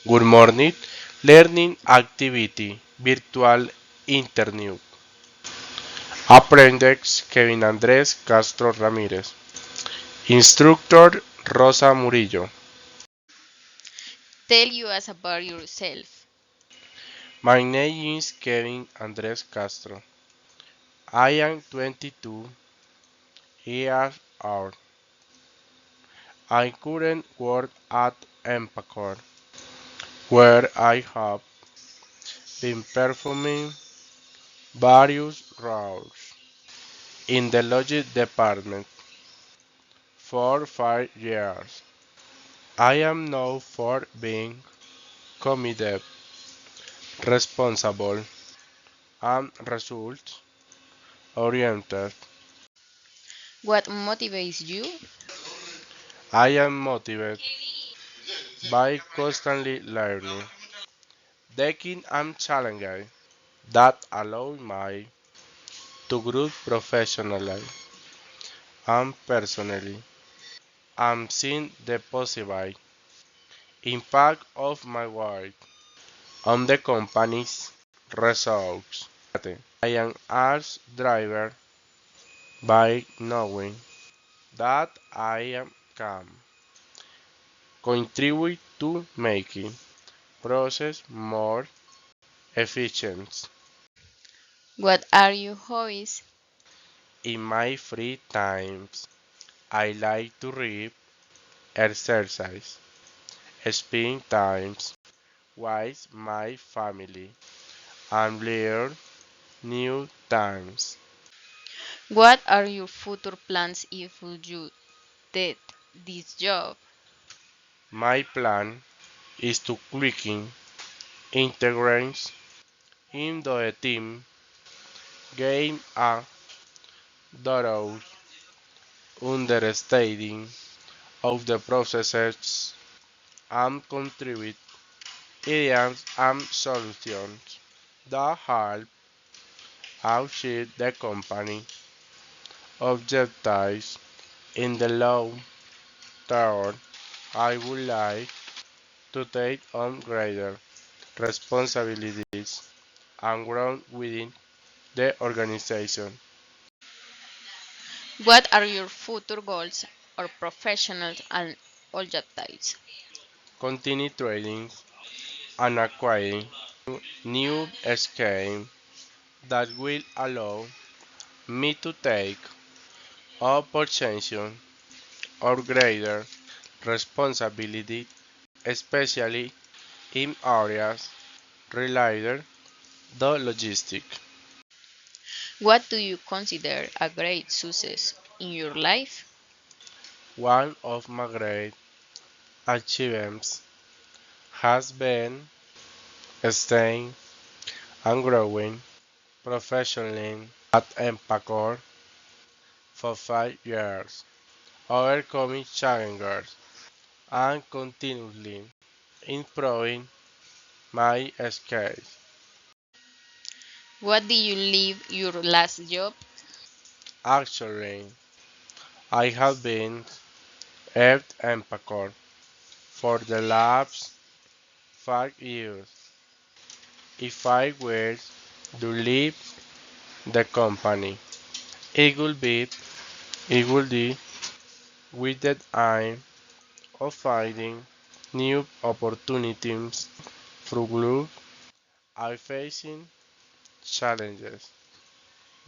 Good morning. Learning activity. Virtual interview. Aprendex Kevin Andrés Castro Ramírez. Instructor Rosa Murillo. Tell you us about yourself. My name is Kevin Andrés Castro. I am 22 years old. I currently work at Empacor, where I have been performing various roles in the logic department for 5 years. I am known for being committed, responsible, and results oriented. What motivates you? I am motivated by constantly learning, taking on challenges that allow me to grow professionally and personally. I'm seeing the possible impact of my work on the company's results. I am as driver by knowing that I am can contribute to making process more efficient. What are your hobbies? In my free times, I like to read, exercise, spend times with my family, and learn new things. What are your future plans if you did this job? My plan is to quickly integrate into the team, gain a thorough understanding of the processes, and contribute ideas and solutions that help achieve the company objectives in the long term. I would like to take on greater responsibilities and grow within the organization. What are your future goals or professional and objectives? Continue training and acquiring new skills that will allow me to take up positions of greater responsibility, especially in areas related to logistics. What do you consider a great success in your life? One of my great achievements has been staying and growing professionally at Empacor for 5 years, overcoming challenges and continually improving my skills. What did you leave your last job? Actually, I have been at Empacor for the last 5 years. If I were to leave the company, it would be it would be with the aim of finding new opportunities through growth. I facing challenges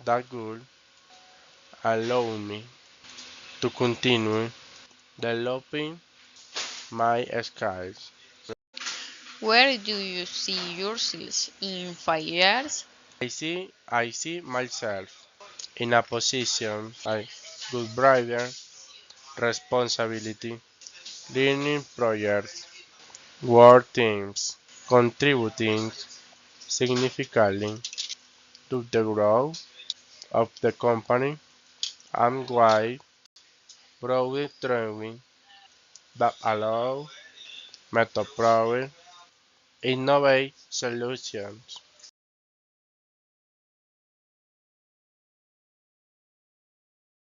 that would allow me to continue developing my skills. Where do you see yourselves in 5 years? I see myself in a position I good brighter responsibility, learning projects, work teams, contributing significantly to the growth of the company and wide broad training that allow me to provide innovate solutions